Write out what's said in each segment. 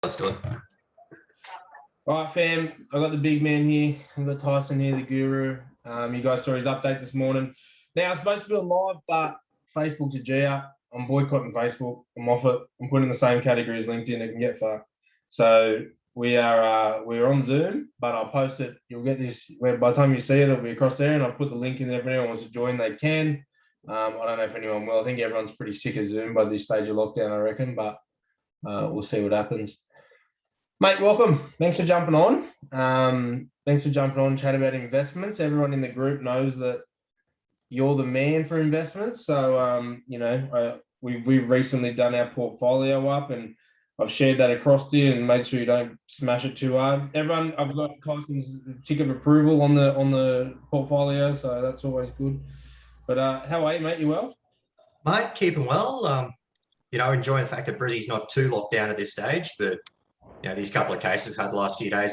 Let's do it. All right, fam. I've got the big man here. I've got Tyson here, the guru. You guys saw his update this morning. Now, I'm supposed to be on live, but Facebook's a G up. I'm boycotting Facebook. I'm off it. I'm putting in the same category as LinkedIn. It can get fucked. So we're on Zoom, but I'll post it. You'll get this. By the time you see it, it'll be across there, and I'll put the link in there. If anyone wants to join, they can. I don't know if anyone will. I think everyone's pretty sick of Zoom by this stage of lockdown, I reckon, but we'll see what happens. Mate, welcome. Thanks for jumping on. Chat about investments. Everyone in the group knows that you're the man for investments. So, we've recently done our portfolio up, and I've shared that across to you, and make sure you don't smash it too hard. Everyone, I've got Tyson's tick of approval on the portfolio, so that's always good. But how are you, mate? You well? Mate, keeping well. Enjoying the fact that Brizzy's not too locked down at this stage, but these couple of cases we've had the last few days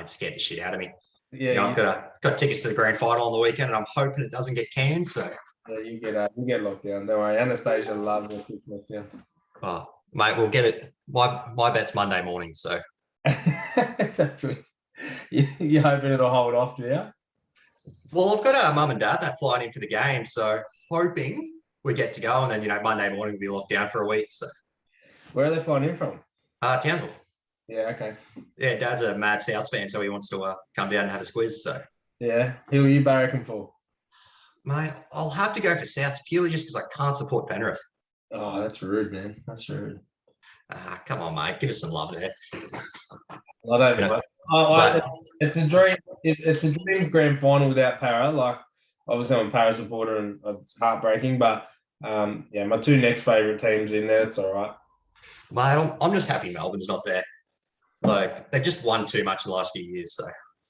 scared the shit out of me. Yeah, I've got tickets to the grand final on the weekend, and I'm hoping it doesn't get canned. So yeah, you get locked down. Don't worry, Anastasia loves it. Yeah. Oh, mate, we'll get it. My bet's Monday morning, so that's right. You're hoping it'll hold off, yeah? Well, I've got mum and dad that flying in for the game, so hoping we get to go, and then Monday morning we'll be locked down for a week. So where are they flying in from? Townsville. Yeah, okay. Yeah, Dad's a mad Souths fan, so he wants to come down and have a squiz. So yeah, who are you barracking for? Mate, I'll have to go for Souths purely just because I can't support Penrith. Oh, that's rude, man. That's rude. Come on, mate. Give us some love there. I don't know. It's a dream. It's a dream grand final without Para. Like, obviously, I'm a Para supporter, and it's heartbreaking. But my two next favourite teams in there. It's all right. Mate, I'm just happy Melbourne's not there. Like, they've just won too much the last few years. So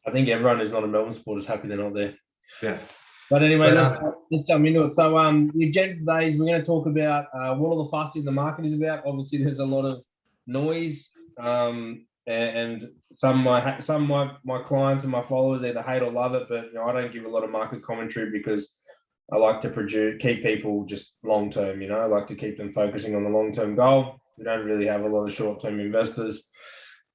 I think everyone who's not a Melbourne supporter is happy they're not there. Yeah. But anyway, let's jump into it. So the agenda today is we're going to talk about what all the fuss in the market is about. Obviously, there's a lot of noise, and some of my clients and my followers either hate or love it. But I don't give a lot of market commentary because I like to keep people just long term. I like to keep them focusing on the long term goal. We don't really have a lot of short term investors.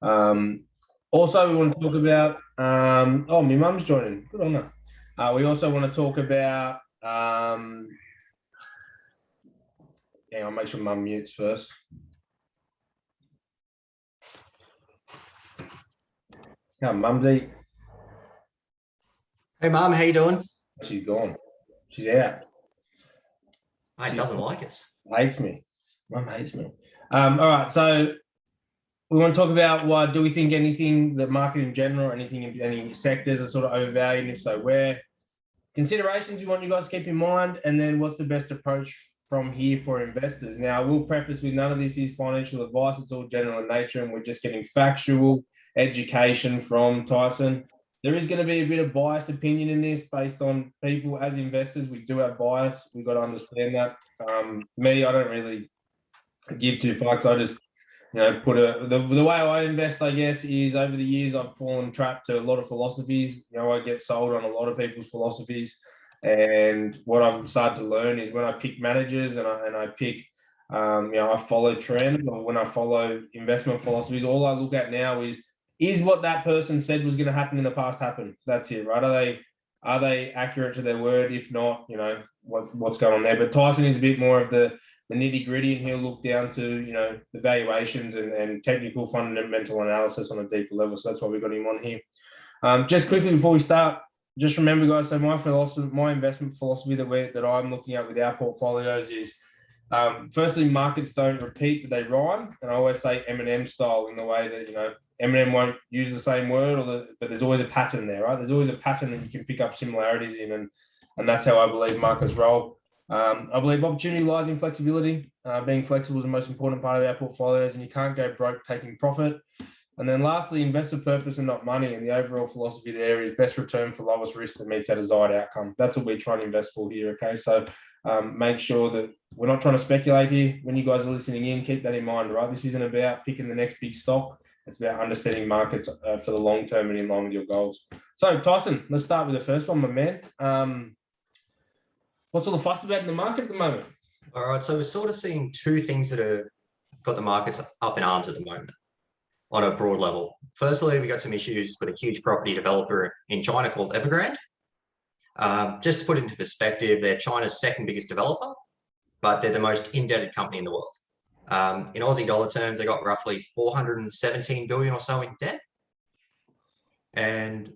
Also, we want to talk about. My mum's joining. Good on her. We also want to talk about. Hang on, make sure mum mutes first. Come, Mumsy. Hey, Mum, how you doing? She's gone. She's out. Mate, doesn't like us. Hates me. Mum hates me. All right, so we want to talk about why do we think anything, the market in general, any sectors are sort of overvalued, and if so, where? Considerations we want you guys to keep in mind, and then what's the best approach from here for investors. Now, I will preface with none of this is financial advice. It's all general in nature, and we're just getting factual education from Tyson. There is going to be a bit of biased opinion in this based on people as investors. We do have bias. We've got to understand that. I don't really give two fucks. I just the way I invest, I guess, is over the years I've fallen trapped to a lot of philosophies. I get sold on a lot of people's philosophies, and what I've started to learn is when I pick managers and I pick, I follow trends, or when I follow investment philosophies, all I look at now is what that person said was going to happen in the past happened. That's it, right? Are they accurate to their word? If not, what's going on there. But Tyson is a bit more of the nitty gritty, and he'll look down to the valuations and technical fundamental analysis on a deeper level. So that's why we got him on here. Just quickly before we start, just remember, guys. So my investment philosophy that I'm looking at with our portfolios is, firstly, markets don't repeat, but they rhyme. And I always say Eminem style, in the way that Eminem won't use the same word, but there's always a pattern there, right? There's always a pattern that you can pick up similarities in, and that's how I believe markets roll. I believe opportunity lies in flexibility. Being flexible is the most important part of our portfolios, and you can't go broke taking profit. And then lastly, invest for purpose and not money. And the overall philosophy there is best return for lowest risk that meets our desired outcome. That's what we try and invest for here, okay? So make sure that we're not trying to speculate here. When you guys are listening in, keep that in mind, right? This isn't about picking the next big stock. It's about understanding markets for the long term and in line with your goals. So, Tyson, let's start with the first one, my man. What's all the fuss about in the market at the moment? All right, so we're sort of seeing two things that are got the markets up in arms at the moment on a broad level. Firstly, we got some issues with a huge property developer in China called Evergrande. Just to put it into perspective, they're China's second biggest developer, but they're the most indebted company in the world. In Aussie dollar terms, they got roughly 417 billion or so in debt. And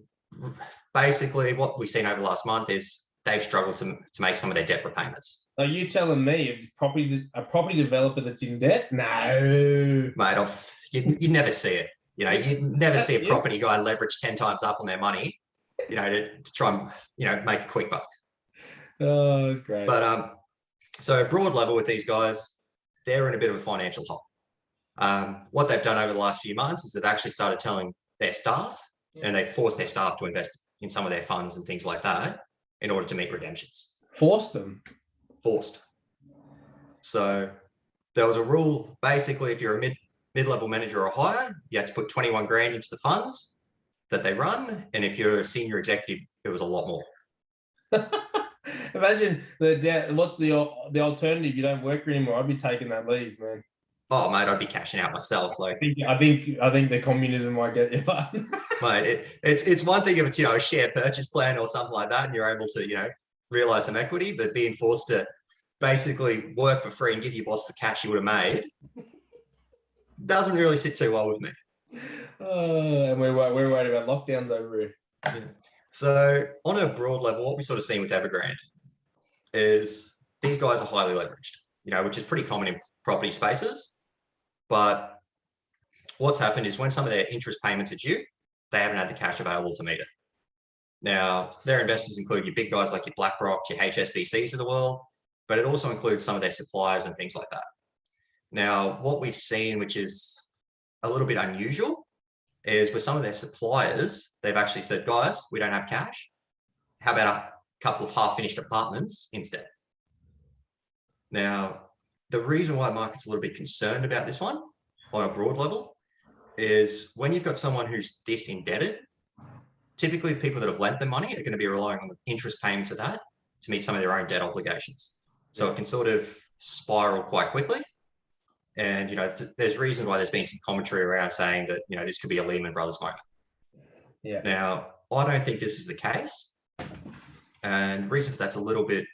basically what we've seen over the last month is they've struggled to make some of their debt repayments. Are you telling me a property developer that's in debt? No. Mate, you never see it. You never see a property guy leverage 10 times up on their money, to try and, make a quick buck. Oh, great. But so broad level with these guys, they're in a bit of a financial hole. What they've done over the last few months is they've actually started telling their staff, and they've forced their staff to invest in some of their funds and things like that in order to meet redemptions. Forced them? Forced. So there was a rule, basically, if you're a mid-level manager or higher, you had to put 21 grand into the funds that they run. And if you're a senior executive, it was a lot more. Imagine what's the alternative? You don't work anymore. I'd be taking that leave, man. Oh, mate, I'd be cashing out myself. Like, I think the communism might get you, but mate, it's one thing if it's a share purchase plan or something like that, and you're able to realize some equity, but being forced to basically work for free and give your boss the cash you would have made doesn't really sit too well with me. And we're worried about lockdowns over here. Yeah. So on a broad level, what we sort of seen with Evergrande is these guys are highly leveraged, which is pretty common in property spaces. But what's happened is when some of their interest payments are due, they haven't had the cash available to meet it. Now, their investors include your big guys like your BlackRock, your HSBCs of the world, but it also includes some of their suppliers and things like that. Now, what we've seen, which is a little bit unusual, is with some of their suppliers, they've actually said, guys, we don't have cash. How about a couple of half-finished apartments instead? Now, the reason why the market's a little bit concerned about this one on a broad level is when you've got someone who's this indebted, typically people that have lent them money are going to be relying on the interest payments of that to meet some of their own debt obligations. So it can sort of spiral quite quickly. And, there's reasons why there's been some commentary around saying that, this could be a Lehman Brothers moment. Yeah. Now, I don't think this is the case. And the reason for that's a little bit,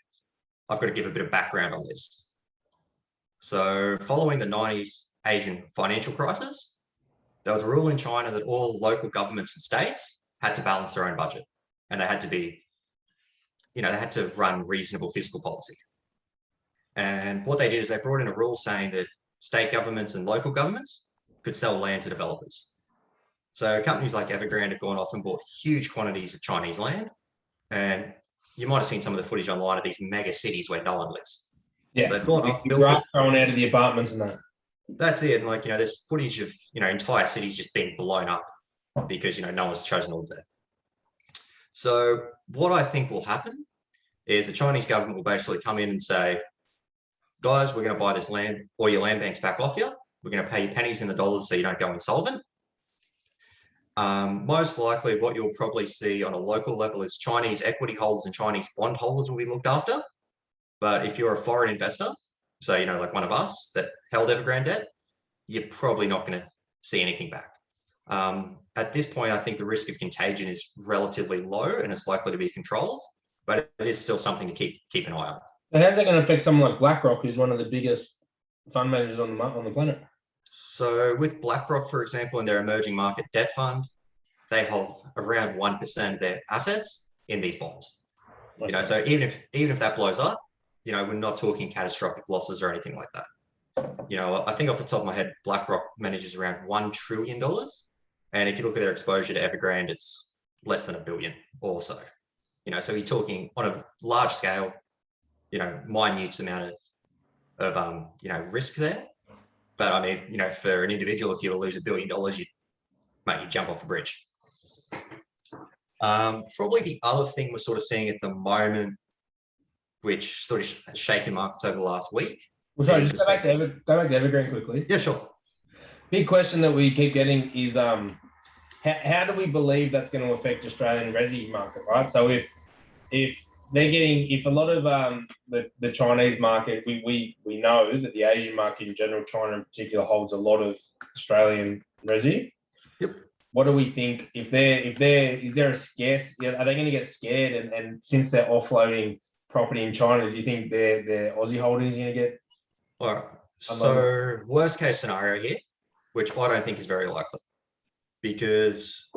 I've got to give a bit of background on this. So following the 90s Asian financial crisis, there was a rule in China that all local governments and states had to balance their own budget. And they had to be, they had to run reasonable fiscal policy. And what they did is they brought in a rule saying that state governments and local governments could sell land to developers. So companies like Evergrande have gone off and bought huge quantities of Chinese land. And you might have seen some of the footage online of these mega cities where no one lives. Yeah, so they've gone off, built it. Thrown out of the apartments and that. That's it. And there's footage of, entire cities just being blown up because, no one's chosen to live there. So what I think will happen is the Chinese government will basically come in and say, guys, we're going to buy this land, or your land banks back off you. We're going to pay you pennies in the dollars so you don't go insolvent. Most likely what you'll probably see on a local level is Chinese equity holders and Chinese bond holders will be looked after. But if you're a foreign investor, so, like one of us that held Evergrande debt, you're probably not going to see anything back. At this point, I think the risk of contagion is relatively low and it's likely to be controlled, but it is still something to keep an eye on. How's that going to affect someone like BlackRock, who's one of the biggest fund managers on the planet? So with BlackRock, for example, in their emerging market debt fund, they hold around 1% of their assets in these bonds. Okay. So even if that blows up, we're not talking catastrophic losses or anything like that. I think off the top of my head, BlackRock manages around $1 trillion. And if you look at their exposure to Evergrande, it's less than $1 billion or so. So you're talking on a large scale, minute amount of risk there. But I mean, for an individual, if you were to lose $1 billion, you'd jump off a bridge. Probably the other thing we're sort of seeing at the moment, which sort of has shaken markets over the last week. Well, sorry, just go back to Evergrande quickly. Yeah, sure. Big question that we keep getting is how do we believe that's going to affect Australian resi market, right? So if they're getting, if a lot of the Chinese market, we know that the Asian market in general, China in particular, holds a lot of Australian resi. Yep. What do we think is there a scarce? Are they going to get scared? And since they're offloading property in China, do you think their Aussie holdings are going to get? All right. So worst case scenario here, which I don't think is very likely, because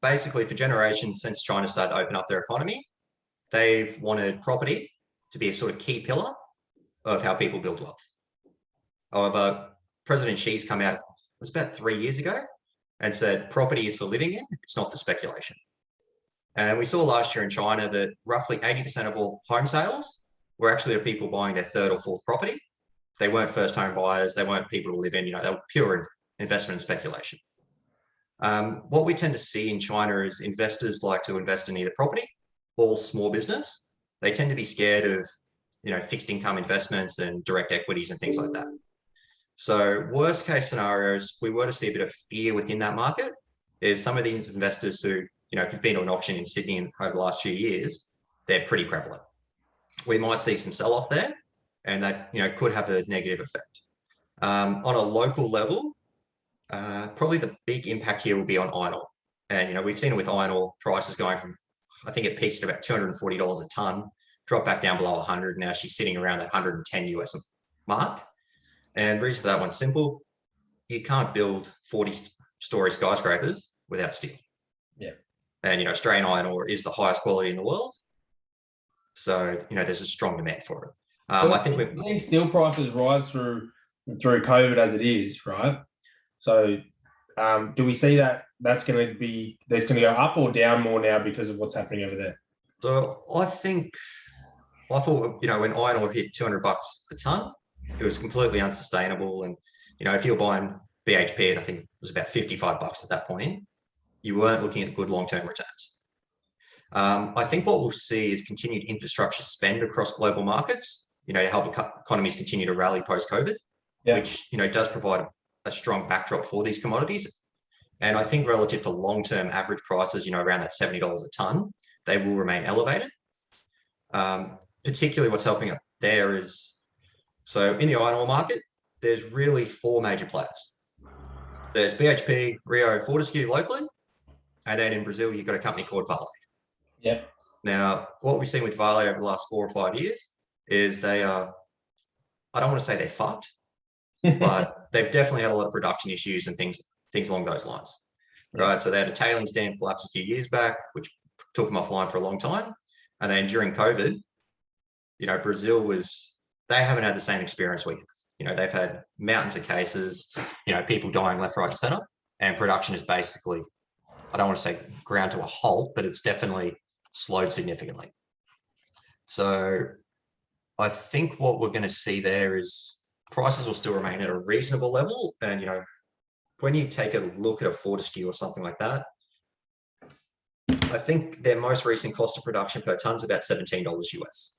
basically for generations since China started to open up their economy, they've wanted property to be a sort of key pillar of how people build wealth. However, President Xi's come out, it was about 3 years ago, and said property is for living in, it's not for speculation. And we saw last year in China that roughly 80% of all home sales were actually of people buying their third or fourth property. They weren't first home buyers, they weren't people to live in, they were pure investment and speculation. What we tend to see in China is investors like to invest in either property or small business. They tend to be scared of, fixed income investments and direct equities and things like that. So worst case scenarios, we were to see a bit of fear within that market, is some of these investors who, if you've been to an auction in Sydney over the last few years, they're pretty prevalent. We might see some sell-off there, and that, could have a negative effect. On a local level, probably the big impact here will be on iron ore. And, we've seen it with iron ore prices going from, I think it peaked at about $240 a ton, dropped back down below 100. Now she's sitting around that 110 US mark. And the reason for that one's simple. You can't build 40-story skyscrapers without steel. Yeah. And, Australian iron ore is the highest quality in the world. So, there's a strong demand for it. I think we've seen steel prices rise through COVID as it is, right? So do we see that's going to go up or down more now because of what's happening over there? So I thought, when iron ore hit $200 a ton, it was completely unsustainable. And, if you're buying BHP, I think it was about $55 at that point, you weren't looking at good long-term returns. I think what we'll see is continued infrastructure spend across global markets, to help economies continue to rally post-COVID, which, does provide a strong backdrop for these commodities. And I think relative to long-term average prices, around that $70 a ton, they will remain elevated. Particularly what's helping up there is, so in the iron ore market, there's really four major players. There's BHP, Rio, Fortescue locally, and then in Brazil, you've got a company called Vale. Yep. Now, what we've seen with Vale over the last 4 or 5 years is they are, I don't want to say they're fucked, but they've definitely had a lot of production issues and things along those lines. Right. So they had a tailings dam collapse a few years back, which took them offline for a long time. And then during COVID, Brazil they haven't had the same experience we have. They've had mountains of cases, people dying left, right, and center. And production is basically, I don't want to say ground to a halt, but it's definitely slowed significantly. So I think what we're going to see there is prices will still remain at a reasonable level. And, when you take a look at a Fortescue or something like that, I think their most recent cost of production per ton is about $17 US.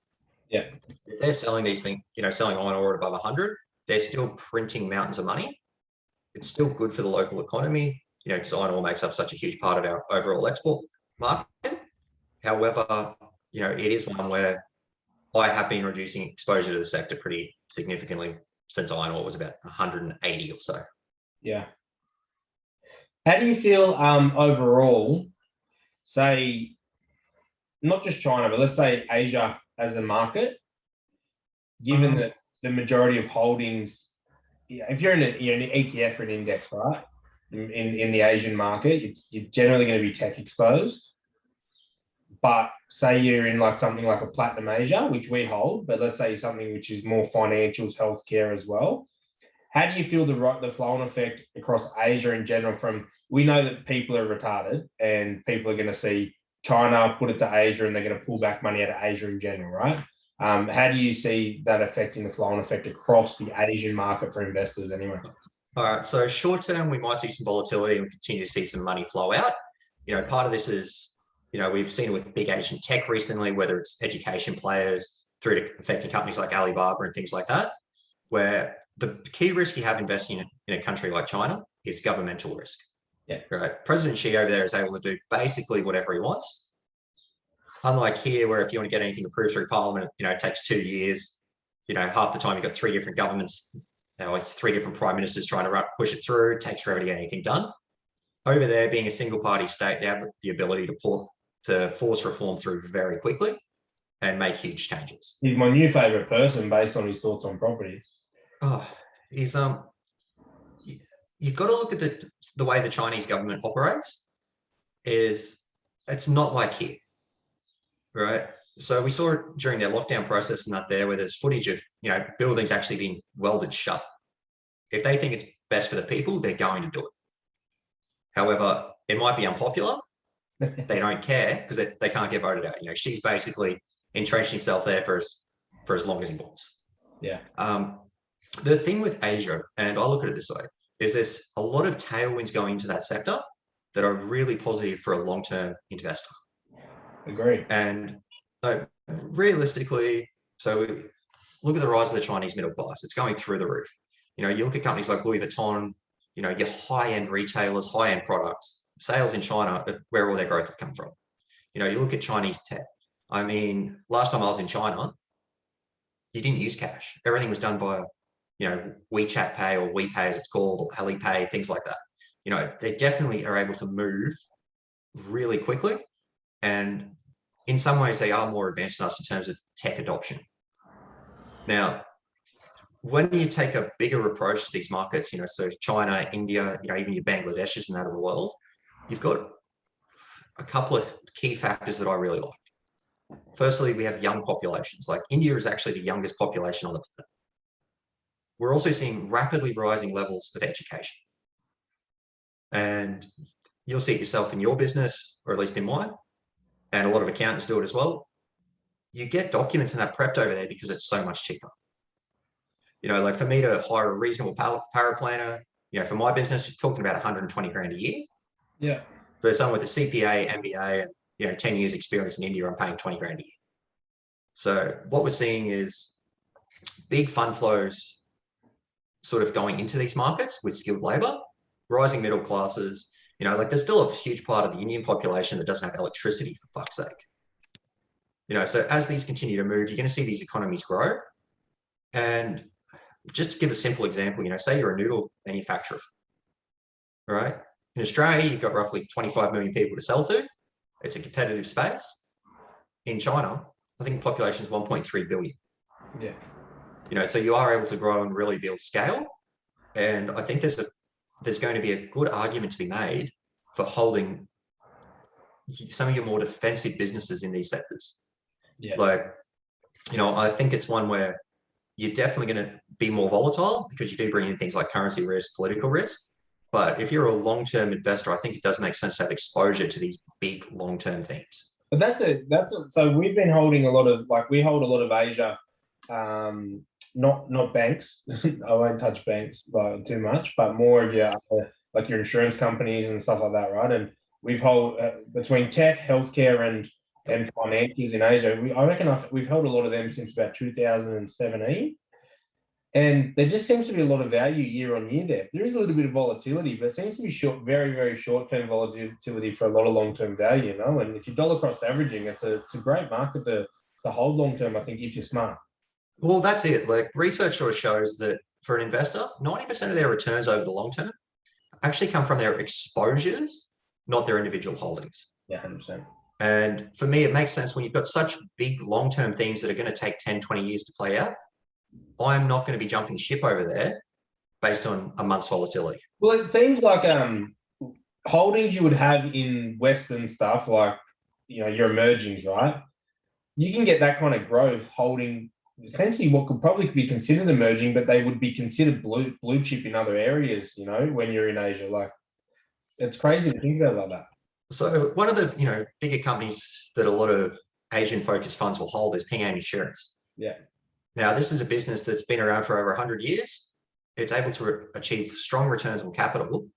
Yeah. If they're selling these things, selling iron ore at above 100, they're still printing mountains of money. It's still good for the local economy, because iron ore makes up such a huge part of our overall export market. However, it is one where I have been reducing exposure to the sector pretty significantly since iron ore was about 180 or so. Yeah. How do you feel overall, say, not just China, but let's say Asia as a market, given that the majority of holdings, if you're in an ETF or an index, right, in the Asian market, you're generally going to be tech exposed. But say you're in something like a Platinum Asia, which we hold, but let's say something which is more financials, healthcare as well. How do you feel the flow-on effect across Asia in general? We know that people are retarded and people are going to see China put it to Asia and they're going to pull back money out of Asia in general, right? How do you see that affecting the flow-on effect across the Asian market for investors anyway? All right, so short term, we might see some volatility and continue to see some money flow out. Part of this is, we've seen it with big Asian tech recently, whether it's education players through to affecting companies like Alibaba and things like that, where the key risk you have investing in a country like China is governmental risk. Yeah. Right. President Xi over there is able to do basically whatever he wants. unlike here, where if you want to get anything approved through Parliament, it takes 2 years. Half the time you've got three different governments, like three different prime ministers trying to push it through. It takes forever to get anything done. Over there, being a single party state, they have the ability to force reform through very quickly and make huge changes. He's my new favorite person based on his thoughts on property. Oh, he's you've got to look at the way the Chinese government operates. It's not like here, right? So we saw it during their lockdown process and that there, where there's footage of buildings actually being welded shut. If they think it's best for the people, they're going to do it. However, it might be unpopular. They don't care because they can't get voted out. She's basically entrenched himself there for as long as he wants. Yeah. The thing with Asia, and I look at it this way, is there's a lot of tailwinds going into that sector that are really positive for a long-term investor. Agree. And realistically, so look at the rise of the Chinese middle class. It's going through the roof. You look at companies like Louis Vuitton, your high-end retailers, high-end products, sales in China, where all their growth have come from. You look at Chinese tech. I mean, last time I was in China, you didn't use cash. Everything was done via, WeChat Pay or WePay as it's called, or Alipay, things like that. They definitely are able to move really quickly. And in some ways, they are more advanced than us in terms of tech adoption. Now, when you take a bigger approach to these markets, so China, India, even your Bangladeshis and that of the world, you've got a couple of key factors that I really like. Firstly, we have young populations. Like India is actually the youngest population on the planet. We're also seeing rapidly rising levels of education. And you'll see it yourself in your business, or at least in mine, and a lot of accountants do it as well. You get documents and that prepped over there because it's so much cheaper. Like for me to hire a reasonable paraplanner, for my business, you're talking about 120 grand a year. Yeah. For someone with a CPA, MBA, and 10 years experience in India, I'm paying 20 grand a year. So what we're seeing is big fund flows sort of going into these markets with skilled labor, rising middle classes. Like there's still a huge part of the Indian population that doesn't have electricity, for fuck's sake. So as these continue to move, you're going to see these economies grow. And just to give a simple example, say you're a noodle manufacturer, right? In Australia, you've got roughly 25 million people to sell to. It's a competitive space. In China, I think the population is 1.3 billion. Yeah. So you are able to grow and really build scale. And I think there's going to be a good argument to be made for holding some of your more defensive businesses in these sectors. Yeah. Like, I think it's one where you're definitely going to be more volatile because you do bring in things like currency risk, political risk. But if you're a long-term investor, I think it does make sense to have exposure to these big long-term themes. But so we've been holding we hold a lot of Asia, not banks. I won't touch banks too much, but more of your insurance companies and stuff like that, right? And we've held between tech, healthcare, and financials in Asia. I reckon we've held a lot of them since about 2017. And there just seems to be a lot of value year on year there. There is a little bit of volatility, but it seems to be very, very short-term volatility for a lot of long-term value, And if you're dollar cost averaging, it's a great market to hold long-term, I think, if you're smart. Well, that's it. Like research sort of shows that for an investor, 90% of their returns over the long term actually come from their exposures, not their individual holdings. Yeah, 100%. And for me, it makes sense when you've got such big long-term themes that are going to take 10, 20 years to play out. I'm not going to be jumping ship over there based on a month's volatility. Well, it seems like holdings you would have in Western stuff, like, your emergings, right? You can get that kind of growth holding essentially what could probably be considered emerging, but they would be considered blue chip in other areas, when you're in Asia. Like, it's crazy to think about like that. So one of the, bigger companies that a lot of Asian focused funds will hold is Ping An Insurance. Yeah. Now, this is a business that's been around for over 100 years. It's able to achieve strong returns on capital.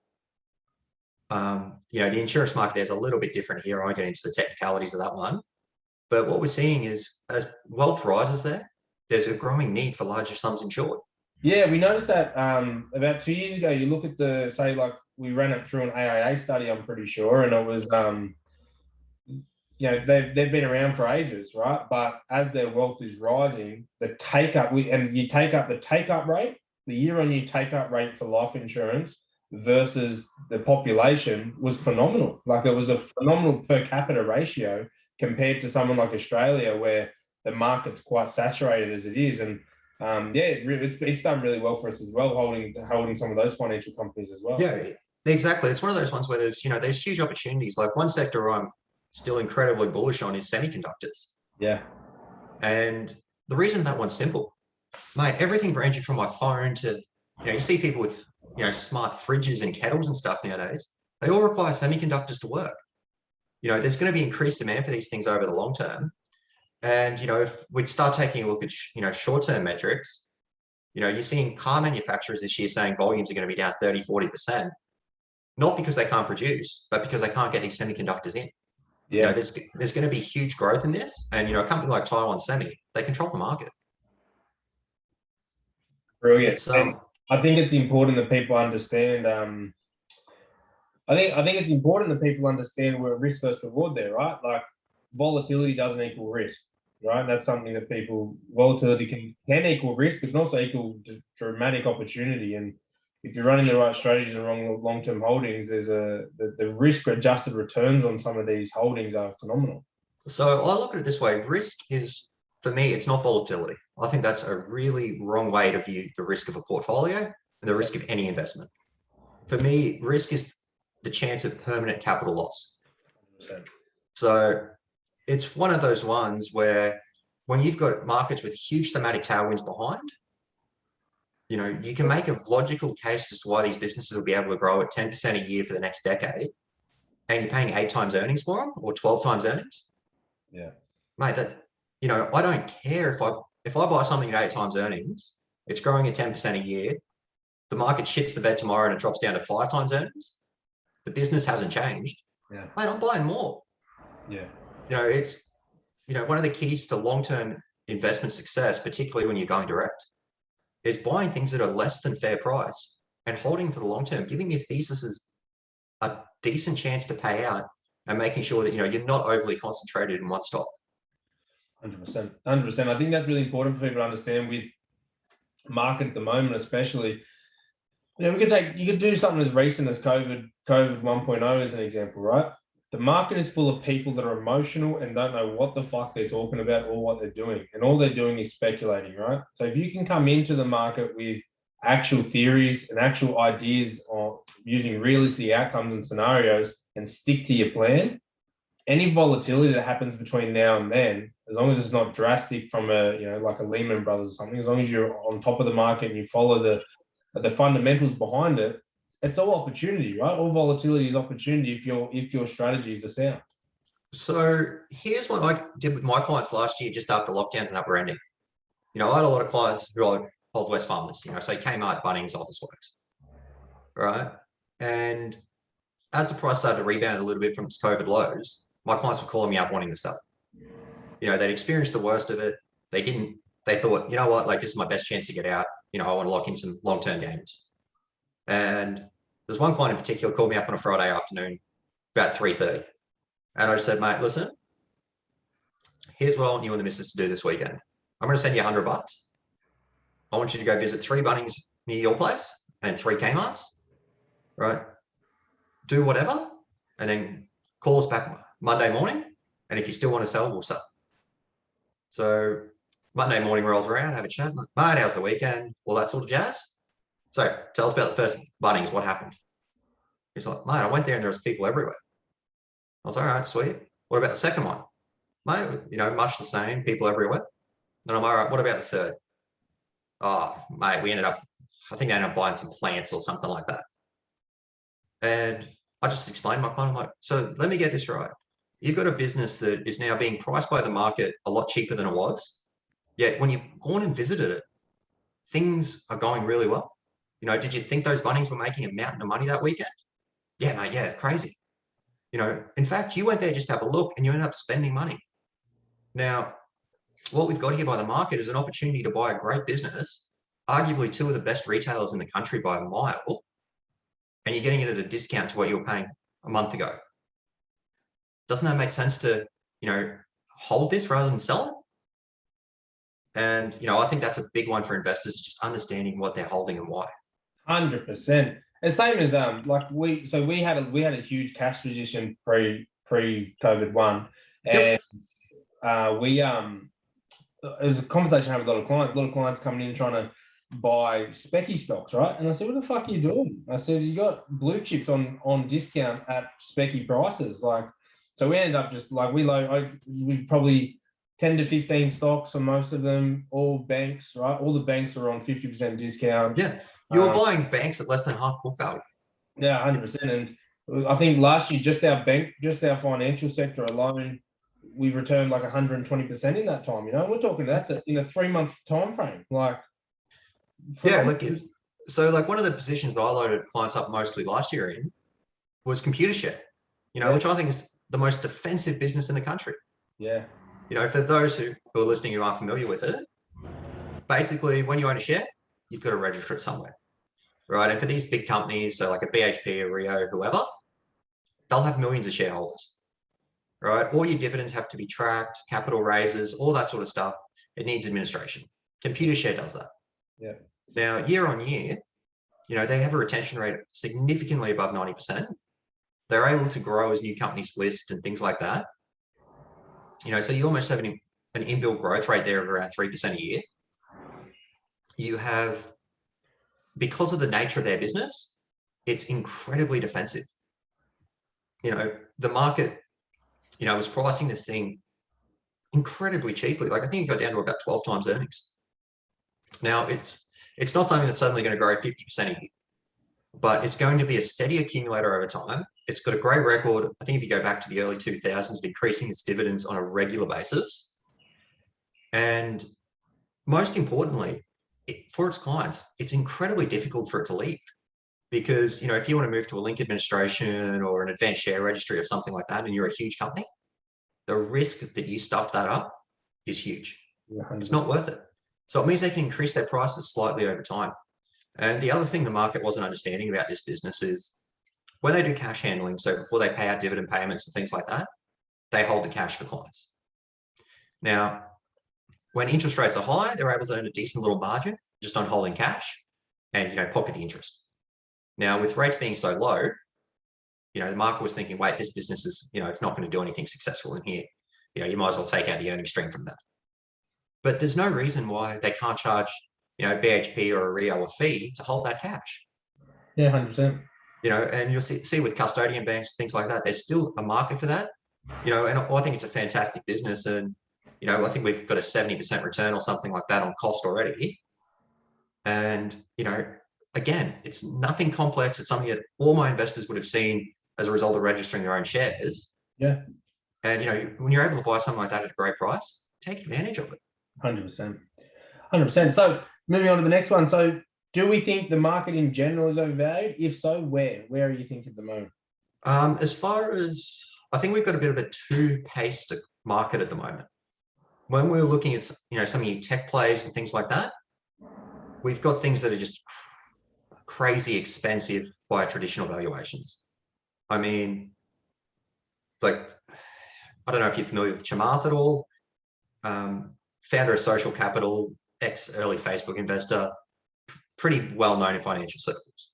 The insurance market there's a little bit different here. I won't get into the technicalities of that one. But what we're seeing is as wealth rises there's a growing need for larger sums insured. Yeah, we noticed that about 2 years ago. You look at we ran it through an AIA study, I'm pretty sure, and it was they've been around for ages, right? But as their wealth is rising, the take up the take up rate, the year-on-year take up rate for life insurance versus the population was phenomenal. Like, it was a phenomenal per capita ratio compared to someone like Australia, where the market's quite saturated as it is. And it's done really well for us as well, holding some of those financial companies as well. Yeah, exactly. It's one of those ones where there's huge opportunities. Like, one sector I'm still incredibly bullish on is semiconductors. Yeah. And the reason that one's simple, mate, everything ranging from my phone to, you see people with, smart fridges and kettles and stuff nowadays, they all require semiconductors to work. There's going to be increased demand for these things over the long term. And, if we'd start taking a look at, short-term metrics, you're seeing car manufacturers this year saying volumes are going to be down 30, 40%, not because they can't produce, but because they can't get these semiconductors in. Yeah. There's going to be huge growth in this. And, a company like Taiwan Semi, they control the market. Brilliant. And I think it's important that people understand. I think it's important that people understand we're risk versus reward there, right? Like, volatility doesn't equal risk, right? That's something that volatility can equal risk, but can also equal dramatic opportunity. And if you're running the right strategies and wrong long-term holdings, there's the risk-adjusted returns on some of these holdings are phenomenal. So I look at it this way: risk is, for me, it's not volatility. I think that's a really wrong way to view the risk of a portfolio and the risk of any investment. For me, risk is the chance of permanent capital loss. 100%. So it's one of those ones where, when you've got markets with huge thematic tailwinds behind, you can make a logical case as to why these businesses will be able to grow at 10% a year for the next decade, and you're paying 8 times earnings for them or 12 times earnings. Yeah, mate, I don't care if I buy something at 8 times earnings, it's growing at 10% a year, the market shits the bed tomorrow and it drops down to 5 times earnings. The business hasn't changed. Yeah, mate, I'm buying more. Yeah. It's, one of the keys to long-term investment success, particularly when you're going direct, is buying things at a less than fair price and holding for the long term, giving your theses a decent chance to pay out, and making sure that, you're not overly concentrated in one stock. 100%. 100%. I think that's really important for people to understand with market at the moment, especially. You could do something as recent as COVID 1.0 as an example, right? The market is full of people that are emotional and don't know what the fuck they're talking about or what they're doing. And all they're doing is speculating, right? So if you can come into the market with actual theories and actual ideas on using realistic outcomes and scenarios and stick to your plan, any volatility that happens between now and then, as long as it's not drastic from like a Lehman Brothers or something, as long as you're on top of the market and you follow the fundamentals behind it, it's all opportunity, right? All volatility is opportunity if your strategies are sound. So here's what I did with my clients last year, just after lockdowns and that were ending. I had a lot of clients who are Old West farmers, say Kmart, Bunnings, Officeworks, right? And as the price started to rebound a little bit from its COVID lows, my clients were calling me up wanting to sell. They'd experienced the worst of it. They thought, like, this is my best chance to get out. I want to lock in some long-term gains. And there's one client in particular called me up on a Friday afternoon about 3:30. And I just said, mate, listen, here's what I want you and the missus to do this weekend. I'm going to send you $100. I want you to go visit 3 Bunnings near your place and 3 Kmarts, right? Do whatever, and then call us back Monday morning. And if you still want to sell, we'll sell. So Monday morning rolls around, have a chat. Mate, how's the weekend? All that sort of jazz. So tell us about the first Bunnings. What happened? He's like, mate, I went there and there was people everywhere. I was all right, sweet. What about the second one? Mate, much the same, people everywhere. Then I'm all right, what about the third? Oh, mate, I think I ended up buying some plants or something like that. And I just explained to my client, I'm like, so let me get this right. You've got a business that is now being priced by the market a lot cheaper than it was. Yet when you've gone and visited it, things are going really well. Did you think those Bunnings were making a mountain of money that weekend? Yeah, mate, yeah, it's crazy. In fact, you went there just to have a look and you ended up spending money. Now, what we've got here by the market is an opportunity to buy a great business, arguably 2 of the best retailers in the country by a mile, and you're getting it at a discount to what you were paying a month ago. Doesn't that make sense to hold this rather than sell it. And, I think that's a big one for investors, just understanding what they're holding and why. 100%. The same as like we had a huge cash position pre COVID one, and we it was a conversation I had with a lot of clients coming in trying to buy specky stocks, right? And I said, what the fuck are you doing? I said, you got blue chips on discount at specky prices. Like, so we ended up just like we probably 10 to 15 stocks on most of them, all banks, right? All the banks are on 50% discount. Yeah. You were buying banks at less than half book value. Yeah, 100%. And I think last year, just our financial sector alone, we returned like 120% in that time. We're talking that's in a 3-month time frame. Like, so one of the positions that I loaded clients up mostly last year in was Computershare, which I think is the most defensive business in the country. Yeah. For those who are listening who aren't familiar with it, basically when you own a share, you've got to register it somewhere, right? And for these big companies, so like a BHP, a Rio, whoever, they'll have millions of shareholders, right? All your dividends have to be tracked, capital raises, all that sort of stuff. It needs administration. Computershare does that. Yeah. Now, year on year, they have a retention rate significantly above 90%. They're able to grow as new companies list and things like that. So you almost have an inbuilt growth rate there of around 3% a year. You have, because of the nature of their business, it's incredibly defensive. The market, was pricing this thing incredibly cheaply. Like I think it got down to about 12 times earnings. Now it's not something that's suddenly going to grow 50% a year, but it's going to be a steady accumulator over time. It's got a great record. I think if you go back to the early 2000s, of increasing its dividends on a regular basis. And most importantly, for its clients, it's incredibly difficult for it to leave. Because, if you want to move to a link administration or an advanced share registry or something like that, and you're a huge company, the risk that you stuff that up is huge. 100%. It's not worth it. So it means they can increase their prices slightly over time. And the other thing the market wasn't understanding about this business is when they do cash handling, so before they pay out dividend payments and things like that, they hold the cash for clients. Now, when interest rates are high, they're able to earn a decent little margin just on holding cash and, pocket the interest. Now, with rates being so low, the market was thinking, wait, this business is, it's not going to do anything successful in here. You might as well take out the earning stream from that. But there's no reason why they can't charge, BHP or a Rio a fee to hold that cash. Yeah, 100%. And you'll see with custodian banks, things like that, there's still a market for that. And I think it's a fantastic business. And, I think we've got a 70% return or something like that on cost already. And, again, it's nothing complex. It's something that all my investors would have seen as a result of registering their own shares. Yeah. And, when you're able to buy something like that at a great price, take advantage of it. 100%. 100%. So moving on to the next one. So do we think the market in general is overvalued? If so, where? Where are you thinking at the moment? As far as, I think we've got a bit of a two-paced market at the moment. When we're looking at, some of your tech plays and things like that, we've got things that are just crazy expensive by traditional valuations. I mean, I don't know if you're familiar with Chamath at all. Founder of Social Capital, ex-early Facebook investor, pretty well known in financial circles.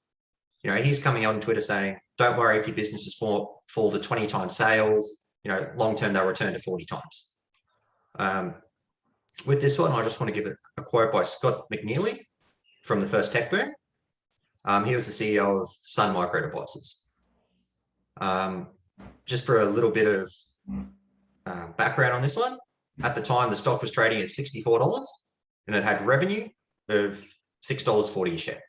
He's coming out on Twitter saying, don't worry if your businesses fall to 20 times sales, long-term they'll return to 40 times. With this one, I just want to give a quote by Scott McNeely from the first tech boom. He was the CEO of Sun Micro Devices. Just for a little bit of background on this one, at the time, the stock was trading at $64 and it had revenue of $6.40 a share.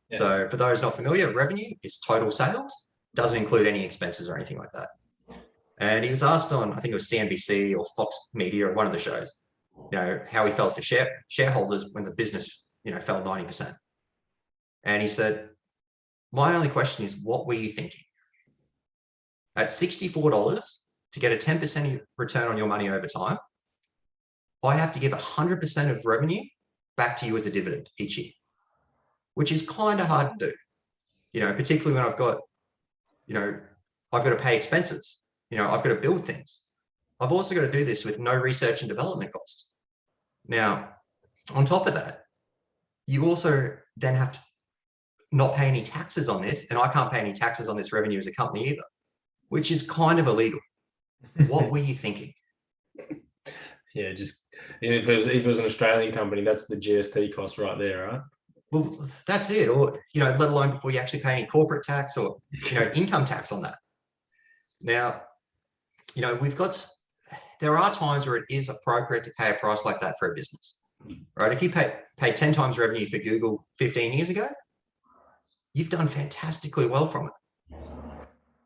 Yeah. So for those not familiar, revenue is total sales, doesn't include any expenses or anything like that. And he was asked on, I think it was CNBC or Fox Media or one of the shows, how he felt for shareholders when the business, fell 90%. And he said, my only question is, what were you thinking? At $64 to get a 10% return on your money over time, I have to give 100% of revenue back to you as a dividend each year, which is kind of hard to do, particularly when I've got to pay expenses, I've got to build things. I've also got to do this with no research and development cost. Now, on top of that, you also then have to not pay any taxes on this, and I can't pay any taxes on this revenue as a company either, which is kind of illegal. What were you thinking? Yeah, just if it was an Australian company, that's the GST cost right there, right? Well, that's it. Or, let alone before you actually pay any corporate tax or, income tax on that. Now, there are times where it is appropriate to pay a price like that for a business, right? If you pay 10 times revenue for Google 15 years ago, you've done fantastically well from it.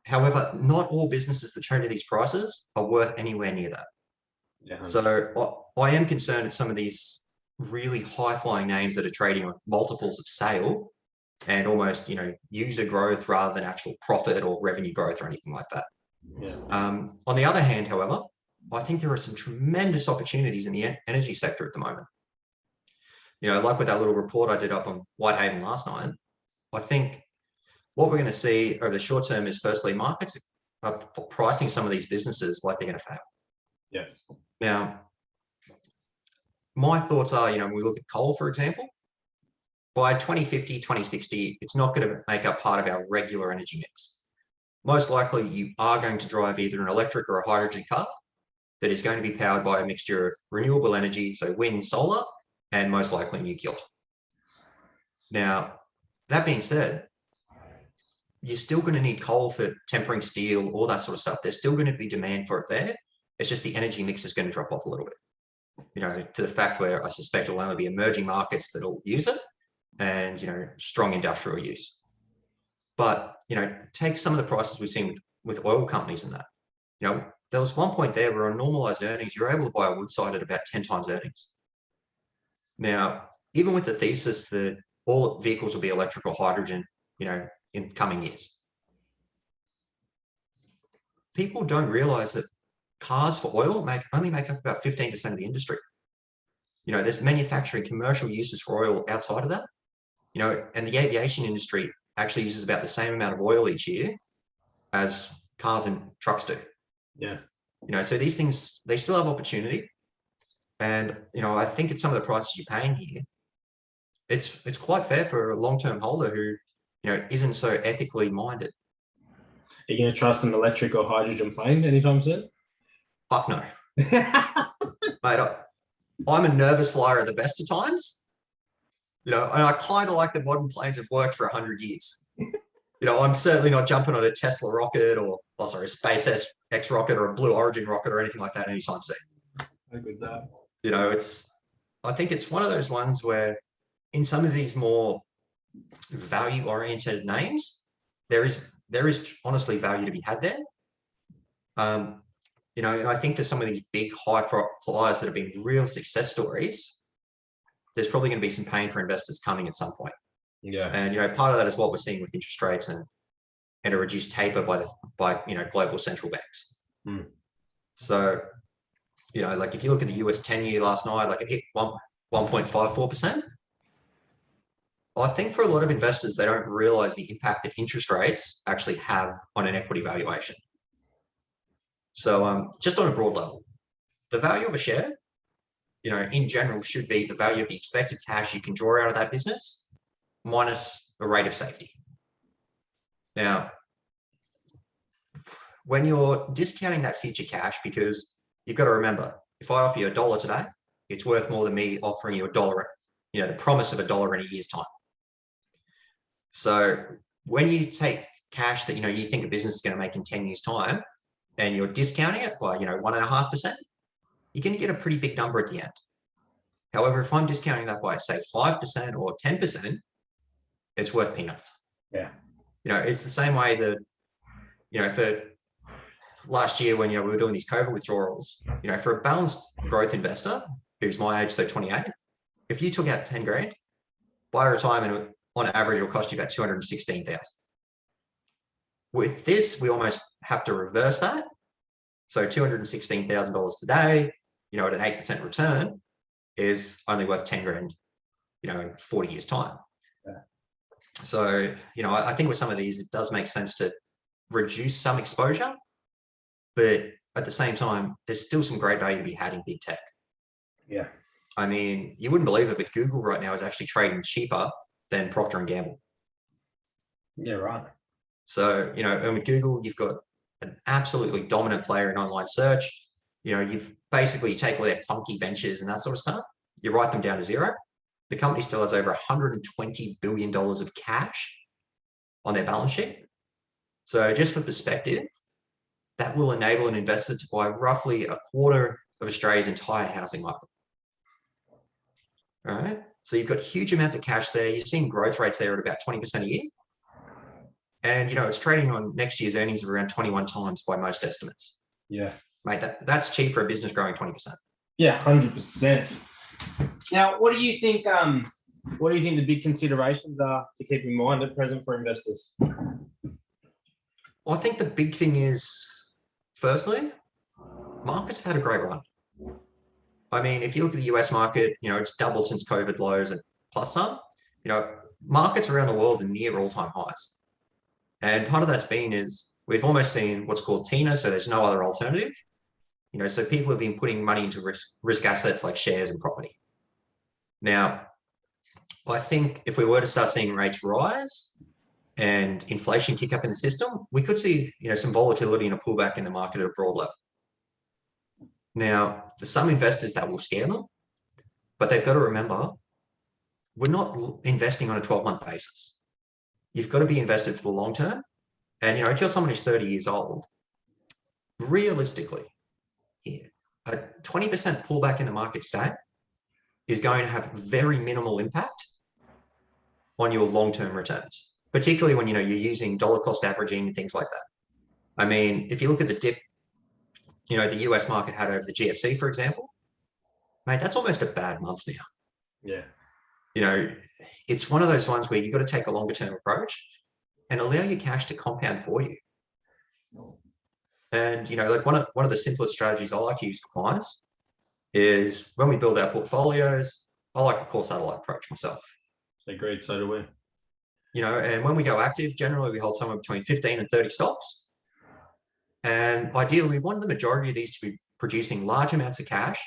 However, not all businesses that trade at these prices are worth anywhere near that. Yeah. So I am concerned at some of these really high-flying names that are trading on multiples of sale and almost, user growth rather than actual profit or revenue growth or anything like that. Yeah. On the other hand, however, I think there are some tremendous opportunities in the energy sector at the moment. Like with that little report I did up on Whitehaven last night, I think what we're going to see over the short term is firstly, markets are pricing some of these businesses like they're going to fail. Yeah. Now, my thoughts are, when we look at coal, for example, by 2050, 2060, it's not going to make up part of our regular energy mix. Most likely, you are going to drive either an electric or a hydrogen car that is going to be powered by a mixture of renewable energy, so wind, solar, and most likely nuclear. Now, that being said, you're still going to need coal for tempering steel, all that sort of stuff. There's still going to be demand for it there. It's just the energy mix is going to drop off a little bit. To the fact where I suspect it'll only be emerging markets that'll use it and, strong industrial use. But, take some of the prices we've seen with oil companies and that. There was one point there where on normalized earnings, you're able to buy a Woodside at about 10 times earnings. Now, even with the thesis that all vehicles will be electric or hydrogen, in coming years, people don't realize that cars for oil only make up about 15% of the industry. There's manufacturing, commercial uses for oil outside of that, and the aviation industry actually uses about the same amount of oil each year as cars and trucks do. Yeah. So these things, they still have opportunity. And, I think at some of the prices you're paying here, it's quite fair for a long-term holder who, isn't so ethically minded. Are you going to trust an electric or hydrogen plane anytime soon? Fuck no. Mate, I'm a nervous flyer at the best of times, and I kind of like that modern planes have worked for 100 years. I'm certainly not jumping on a Tesla rocket or a SpaceX rocket or a Blue Origin rocket or anything like that anytime soon. I agree with that. I think it's one of those ones where in some of these more value-oriented names, there is honestly value to be had there. And I think for some of these big high flyers that have been real success stories, there's probably going to be some pain for investors coming at some point. Yeah. And part of that is what we're seeing with interest rates and a reduced taper by global central banks. So, like if you look at the US 10-year last night, like it hit 1.54%. I think for a lot of investors, they don't realize the impact that interest rates actually have on an equity valuation. So just on a broad level, the value of a share, in general should be the value of the expected cash you can draw out of that business minus a rate of safety. Now, when you're discounting that future cash, because you've got to remember, if I offer you $1 today, it's worth more than me offering you $1, the promise of $1 in a year's time. So when you take cash that, you think a business is going to make in 10 years' time, and you're discounting it by, 1.5%, you're going to get a pretty big number at the end. However, if I'm discounting that by, say, 5% or 10%, it's worth peanuts. Yeah. It's the same way that, for last year when, we were doing these COVID withdrawals, for a balanced growth investor who's my age, so 28, if you took out 10 grand, by retirement, on average, it'll cost you about 216,000. With this, we almost have to reverse that. So $216,000 today, at an 8% return is only worth 10 grand, in 40 years' time. Yeah. So, I think with some of these, it does make sense to reduce some exposure, but at the same time, there's still some great value to be had in big tech. Yeah. I mean, you wouldn't believe it, but Google right now is actually trading cheaper than Procter and Gamble. Yeah, right. So, and with Google, you've got an absolutely dominant player in online search. You've basically you take all their funky ventures and that sort of stuff, you write them down to zero. The company still has over $120 billion of cash on their balance sheet. So just for perspective, that will enable an investor to buy roughly a quarter of Australia's entire housing market. All right. So you've got huge amounts of cash there. You're seeing growth rates there at about 20% a year. And, it's trading on next year's earnings of around 21 times by most estimates. Yeah. Mate, that's cheap for a business growing 20%. Yeah, 100%. Now, what do you think the big considerations are to keep in mind at present for investors? Well, I think the big thing is, firstly, markets have had a great run. I mean, if you look at the US market, it's doubled since COVID lows and plus some. Markets around the world are near all-time highs. And part of that's been is we've almost seen what's called TINA, so there's no other alternative. So people have been putting money into risk assets like shares and property. Now, I think if we were to start seeing rates rise and inflation kick up in the system, we could see, some volatility and a pullback in the market at a broad level. Now, for some investors, that will scare them, but they've got to remember, we're not investing on a 12-month basis. You've got to be invested for the long term. And, if you're someone who's 30 years old, realistically, here, a 20% pullback in the market today is going to have very minimal impact on your long-term returns, particularly when, you're using dollar cost averaging and things like that. I mean, if you look at the dip, the US market had over the GFC, for example, mate, that's almost a bad month now. Yeah. It's one of those ones where you've got to take a longer term approach and allow your cash to compound for you. And, like one of the simplest strategies I like to use for clients is when we build our portfolios, I like to call satellite approach myself. Agreed, so do we. And when we go active, generally we hold somewhere between 15 and 30 stocks. And ideally, we want the majority of these to be producing large amounts of cash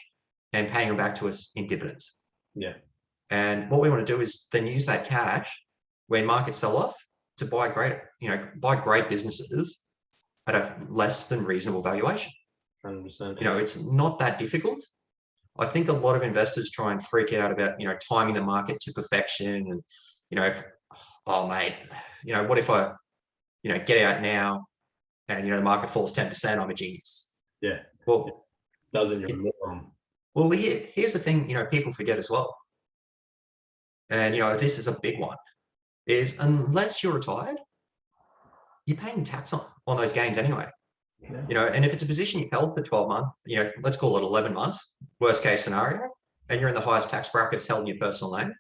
and paying them back to us in dividends. Yeah. And what we want to do is then use that cash when markets sell off to buy great businesses at a less than reasonable valuation. 100%. It's not that difficult. I think a lot of investors try and freak out about, timing the market to perfection and, oh mate, what if I, get out now and, the market falls 10%, I'm a genius. Yeah. Well, doesn't even wrong. Well, here's the thing, people forget as well. And, this is a big one, is unless you're retired, you're paying tax on those gains anyway. Yeah. And if it's a position you've held for 12 months, let's call it 11 months, worst case scenario, and you're in the highest tax brackets held in your personal name,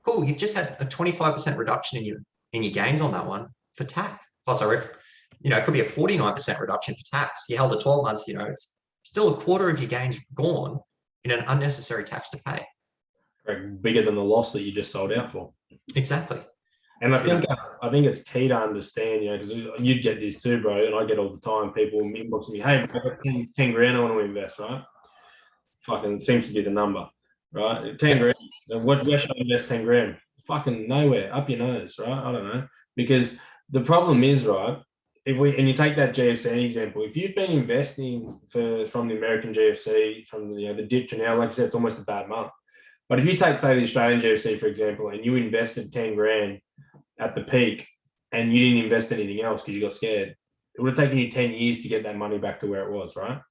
cool, you've just had a 25% reduction in your gains on that one for tax. Oh, sorry, it could be a 49% reduction for tax. You held it 12 months, it's still a quarter of your gains gone in an unnecessary tax to pay. Correct. Bigger than the loss that you just sold out for. Exactly. And I think it's key to understand, because you get this too, bro, and I get all the time. People inbox me, hey, I've got 10 grand I want to invest, right? Fucking seems to be the number, right? 10 grand. Where should I invest 10 grand? Fucking nowhere, up your nose, right? I don't know. Because the problem is, right, and you take that GFC example, if you've been investing from the American GFC, from the dip to now, like I said, it's almost a bad month. But if you take, say, the Australian GFC, for example, and you invested 10 grand at the peak and you didn't invest anything else because you got scared, it would have taken you 10 years to get that money back to where it was, right?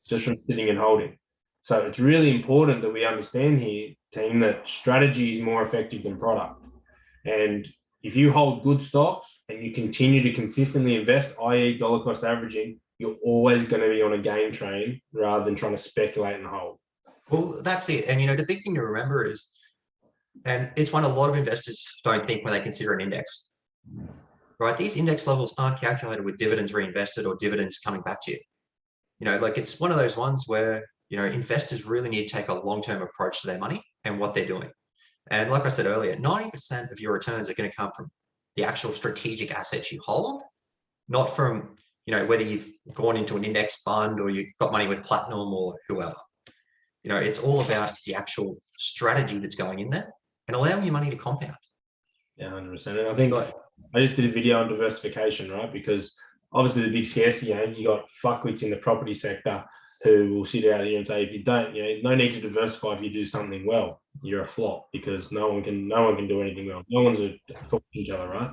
Just from sitting and holding. So it's really important that we understand here, team, that strategy is more effective than product. And if you hold good stocks and you continue to consistently invest, i.e. dollar cost averaging, you're always going to be on a gain train rather than trying to speculate and hold. Well, that's it. And, the big thing to remember is, and it's one a lot of investors don't think when they consider an index, right? These index levels aren't calculated with dividends reinvested or dividends coming back to you. It's one of those ones where, investors really need to take a long-term approach to their money and what they're doing. And like I said earlier, 90% of your returns are going to come from the actual strategic assets you hold, not from, whether you've gone into an index fund or you've got money with Platinum or whoever. It's all about the actual strategy that's going in there and allowing your money to compound. Yeah, 100%. And I think I just did a video on diversification, right? Because obviously the big scarcity, you got fuckwits in the property sector who will sit out here and say, if you don't, no need to diversify if you do something well. You're a flop because no one can do anything well. No one's a fault each other, right?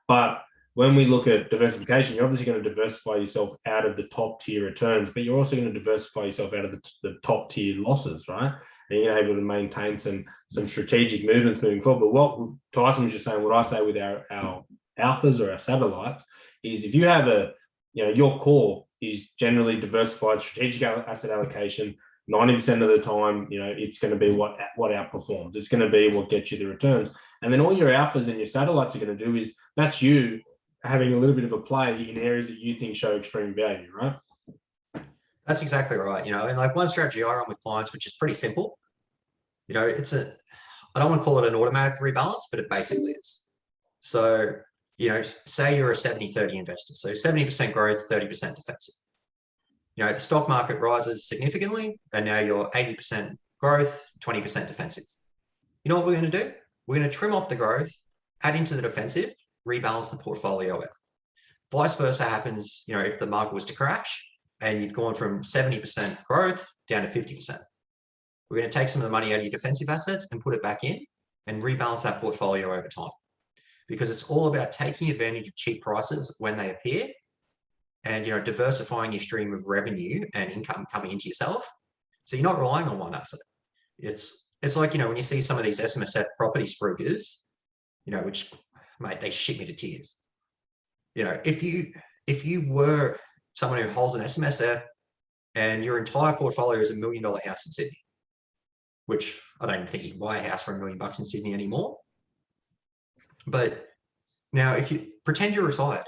But when we look at diversification, you're obviously going to diversify yourself out of the top tier returns, but you're also going to diversify yourself out of the top tier losses, right? And you're able to maintain some strategic movements moving forward. But what Tyson was just saying, what I say with our alphas or our satellites is if you have your core is generally diversified strategic asset allocation, 90% of the time, it's going to be what outperforms. It's going to be what gets you the returns. And then all your alphas and your satellites are going to do is that's you having a little bit of a play in areas that you think show extreme value, right? That's exactly right. And like one strategy I run with clients, which is pretty simple, I don't want to call it an automatic rebalance, but it basically is. So, say you're a 70-30 investor. So 70% growth, 30% defensive. The stock market rises significantly and now you're 80% growth, 20% defensive. You know what we're going to do? We're going to trim off the growth, add into the defensive, rebalance the portfolio out. Vice versa happens, if the market was to crash and you've gone from 70% growth down to 50%. We're going to take some of the money out of your defensive assets and put it back in and rebalance that portfolio over time. Because it's all about taking advantage of cheap prices when they appear and, diversifying your stream of revenue and income coming into yourself. So you're not relying on one asset. It's like, when you see some of these SMSF property spruikers, which, mate, they shit me to tears. If you were someone who holds an SMSF and your entire portfolio is $1 million house in Sydney, which I don't even think you can buy a house for $1 million in Sydney anymore. But now if you pretend you're retired,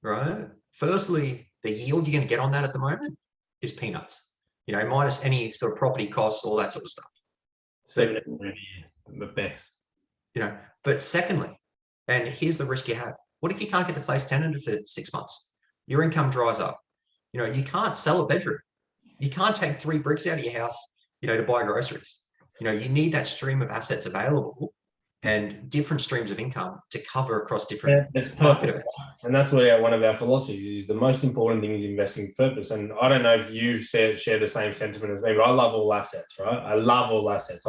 right? Firstly, the yield you're going to get on that at the moment is peanuts, minus any sort of property costs, all that sort of stuff. The best. But secondly, and here's the risk you have. What if you can't get the place tenanted for 6 months? Your income dries up. You can't sell a bedroom. You can't take 3 bricks out of your house, to buy groceries. You need that stream of assets available and different streams of income to cover across different market events. And that's what one of our philosophies is. The most important thing is investing with purpose. And I don't know if you share the same sentiment as me, but I love all assets, right? I love all assets.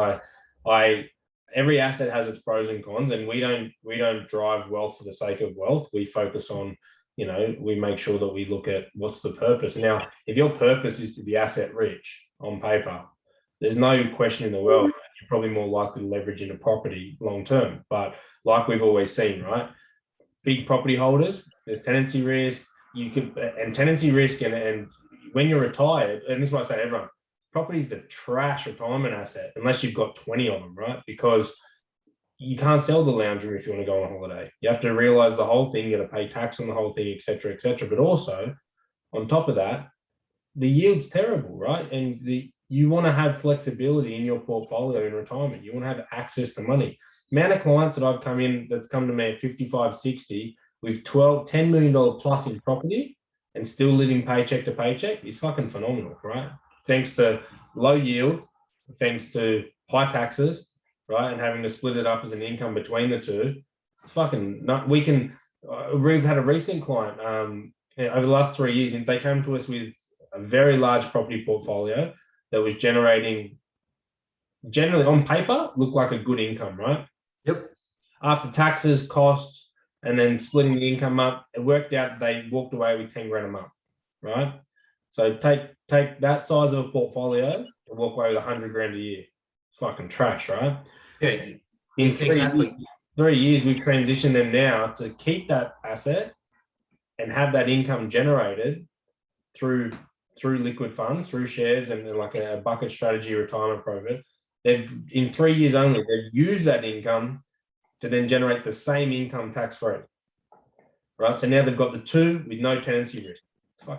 Every asset has its pros and cons, and we don't drive wealth for the sake of wealth. We focus on, we make sure that we look at what's the purpose. Now, if your purpose is to be asset rich on paper, there's no question in the world you're probably more likely to leverage into property long term. But like we've always seen, right? Big property holders, there's tenancy risk. Tenancy risk, and when you're retired, and this is what I say to everyone, property is the trash retirement asset unless you've got 20 of them, right? Because you can't sell the lounge room if you want to go on holiday. You have to realize the whole thing, you got to pay tax on the whole thing, etc., etc. But also, on top of that, the yield's terrible, right? And you want to have flexibility in your portfolio in retirement. You want to have access to money. The amount of clients that I've that's come to me at 55, 60 with $10 million plus in property and still living paycheck to paycheck is fucking phenomenal, right? Thanks to low yield, thanks to high taxes, right? And having to split it up as an income between the two. It's fucking not, we've had a recent client over the last 3 years, and they came to us with a very large property portfolio that was generating, generally on paper, looked like a good income, right? Yep. After taxes, costs, and then splitting the income up, it worked out they walked away with 10 grand a month, right? So take that size of a portfolio and walk away with 100 grand a year. It's fucking trash, right? Yeah, exactly. 3 years, we've transitioned them now to keep that asset and have that income generated through liquid funds, through shares, and like a bucket strategy retirement program. They've, in 3 years only, they've used that income to then generate the same income tax-free, right? So now they've got the two with no tenancy risk.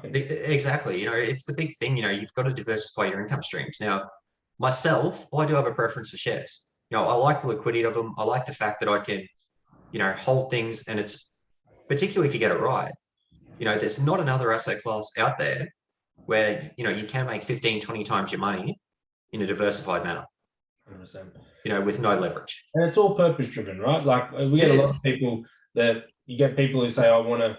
Exactly. It's the big thing. You've got to diversify your income streams. Now, myself, I do have a preference for shares. I like the liquidity of them. I like the fact that I can, hold things, and it's particularly if you get it right. There's not another asset class out there where, you can make 15, 20 times your money in a diversified manner, 100%. with no leverage. And it's all purpose driven, right? Like we It get a is. lot of people that you get people who say, I want to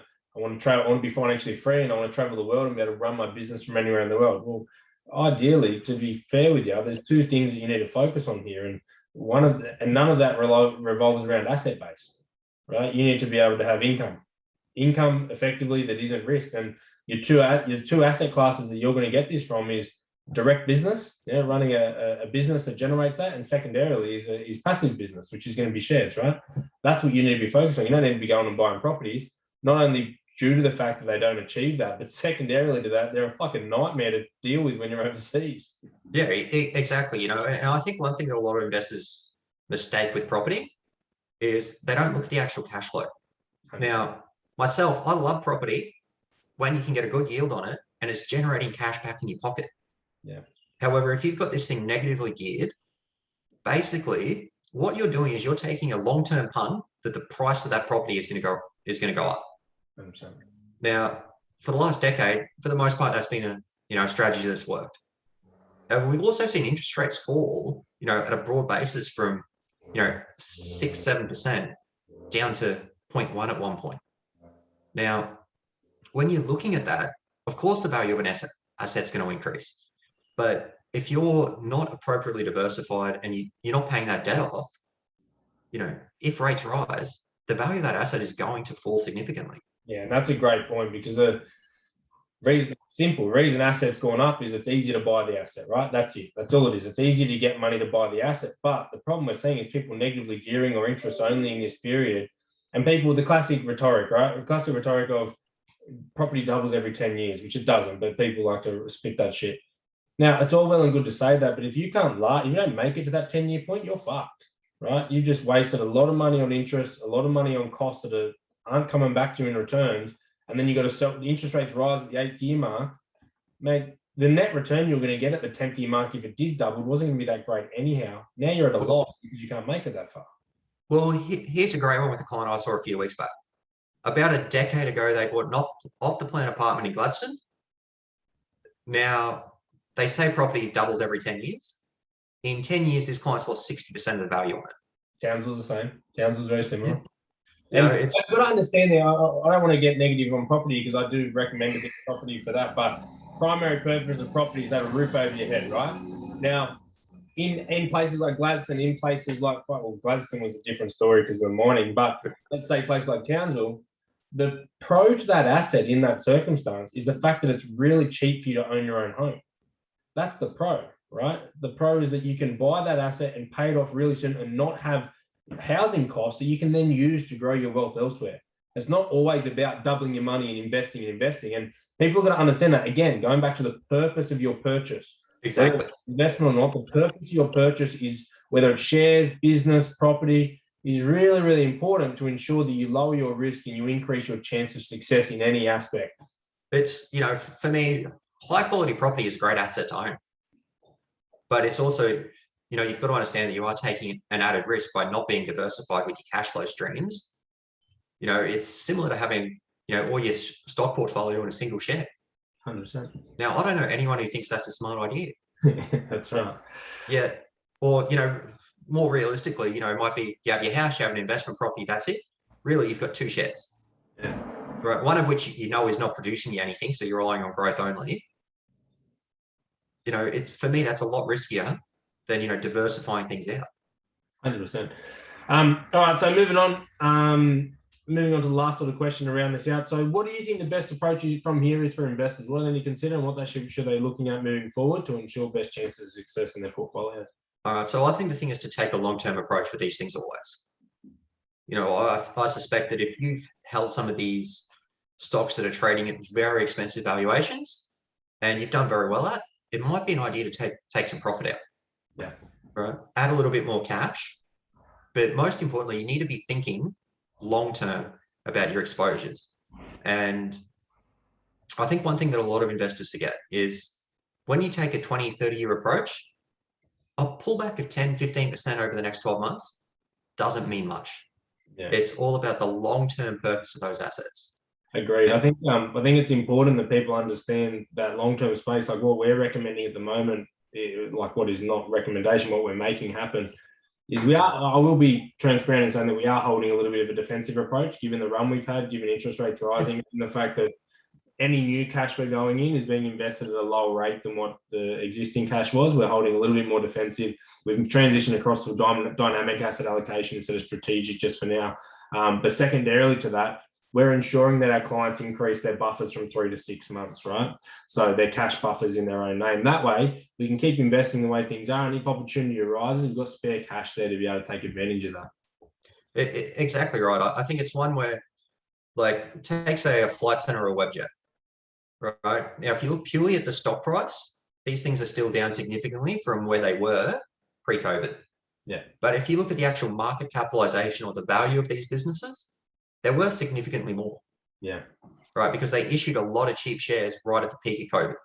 travel, I want to be financially free and I want to travel the world and be able to run my business from anywhere in the world. Well, ideally, to be fair with you, there's two things that you need to focus on here. And none of that revolves around asset base, right? You need to be able to have income effectively that isn't risk. And your two asset classes that you're going to get this from is direct business, running a business that generates that, and secondarily is passive business, which is going to be shares, right? That's what you need to be focused on. You don't need to be going and buying properties, not only due to the fact that they don't achieve that, but secondarily to that, they're a fucking nightmare to deal with when you're overseas. Yeah, exactly. And I think one thing that a lot of investors mistake with property is they don't look at the actual cash flow. Now, myself, I love property when you can get a good yield on it and it's generating cash back in your pocket. Yeah. However, if you've got this thing negatively geared, basically what you're doing is you're taking a long-term punt that the price of that property is going to go up. 100%. Now, for the last decade, for the most part, that's been a strategy that's worked. We've also seen interest rates fall, at a broad basis from 6-7% down to 0.1 at one point. Now, when you're looking at that, of course, the value of an asset's going to increase. But if you're not appropriately diversified and you're not paying that debt off, if rates rise, the value of that asset is going to fall significantly. Yeah, and that's a great point because the reason assets going up is it's easy to buy the asset, right? That's it. That's all it is. It's easy to get money to buy the asset. But the problem we're seeing is people negatively gearing or interest only in this period. And people, the classic rhetoric, right? The classic rhetoric of property doubles every 10 years, which it doesn't, but people like to spit that shit. Now, it's all well and good to say that, but if you if you don't make it to that 10-year point, you're fucked, right? You just wasted a lot of money on interest, a lot of money on costs that aren't coming back to you in returns. And then you got to sell, the interest rates rise at the 8th year mark. Mate, the net return you're going to get at the 10th year mark, if it did double, wasn't going to be that great anyhow. Now you're at a loss because you can't make it that far. Well, here's a great one with a client I saw a few weeks back. About a decade ago, they bought an off-the-plan apartment in Gladstone. Now, they say property doubles every 10 years. In 10 years, this client's lost 60% of the value on it. Townsville's the same. Townsville's very similar. Yeah. And but I understand that. I don't want to get negative on property because I do recommend a bit of property for that. But primary purpose of property is to have a roof over your head, right? Now, in places like Gladstone, in places like, well, Gladstone was a different story because of the mining, but let's say places like Townsville, the pro to that asset in that circumstance is the fact that it's really cheap for you to own your own home. That's the pro, right? The pro is that you can buy that asset and pay it off really soon and not have housing costs that you can then use to grow your wealth elsewhere. It's not always about doubling your money and investing. And people are going to understand that. Again, going back to the purpose of your purchase. Exactly. Investment or not, the purpose of your purchase is, whether it's shares, business, property, is really, really important to ensure that you lower your risk and you increase your chance of success in any aspect. It's, for me, high quality property is a great asset to own. But it's also, you've got to understand that you are taking an added risk by not being diversified with your cash flow streams. It's similar to having, all your stock portfolio in a single share. 100%. Now, I don't know anyone who thinks that's a smart idea. That's right. Yeah. Or, more realistically, it might be you have your house, you have an investment property, that's it. Really, you've got two shares. Yeah. Right. One of which is not producing you anything, so you're relying on growth only. It's, for me, that's a lot riskier than diversifying things out. 100%. All right, so moving on to the last sort of question around this out. So what do you think the best approach from here is for investors? What do they need to consider and what they should they be looking at moving forward to ensure best chances of success in their portfolio? All right, so I think the thing is to take a long-term approach with these things always. I suspect that if you've held some of these stocks that are trading at very expensive valuations and you've done very well at, it might be an idea to take some profit out. Yeah. Right. Add a little bit more cash. But most importantly, you need to be thinking long-term about your exposures. And I think one thing that a lot of investors forget is when you take a 20, 30-year approach, a pullback of 10, 15% over the next 12 months doesn't mean much. Yeah. It's all about the long-term purpose of those assets. Agreed. I think it's important that people understand that long-term space, like what we're recommending at the moment, like what is not recommendation, what we're making happen is I will be transparent in saying that we are holding a little bit of a defensive approach, given the run we've had, given interest rates rising, and the fact that any new cash we're going in is being invested at a lower rate than what the existing cash was. We're holding a little bit more defensive. We've transitioned across to dynamic asset allocation instead of strategic just for now. But secondarily to that, we're ensuring that our clients increase their buffers from 3 to 6 months, right? So their cash buffers in their own name. That way, we can keep investing the way things are. And if opportunity arises, we've got spare cash there to be able to take advantage of that. Exactly right. I think it's one where, like, take, say, a flight center or a Webjet, right? Now, if you look purely at the stock price, these things are still down significantly from where they were pre-COVID. Yeah. But if you look at the actual market capitalization or the value of these businesses, they're worth significantly more. Yeah. Right, because they issued a lot of cheap shares right at the peak of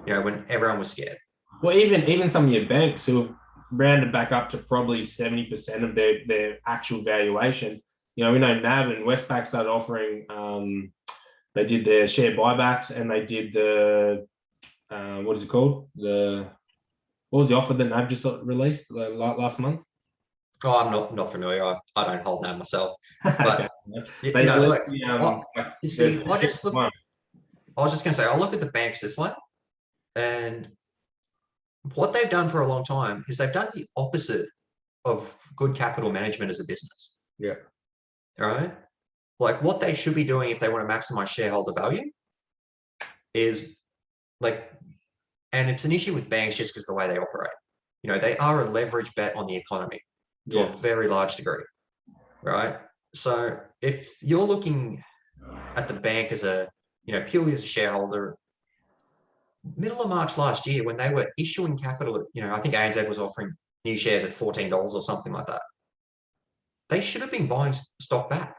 COVID, when everyone was scared. Well, even some of your banks who have rounded back up to probably 70% of their actual valuation. We know NAB and Westpac started offering, they did their share buybacks and they did the, what is it called? What was the offer that NAB just released last month? Oh, I'm not familiar. I don't hold NAB myself. But okay. I was just going to say, I'll look at the banks this one, and what they've done for a long time is they've done the opposite of good capital management as a business. Yeah. All right. Like, what they should be doing if they want to maximize shareholder value is, like, and it's an issue with banks just because of the way they operate. They are a leverage bet on the economy to a very large degree, right? So if you're looking at the bank as purely as a shareholder, middle of March last year, when they were issuing capital, I think ANZ was offering new shares at $14 or something like that. They should have been buying stock back.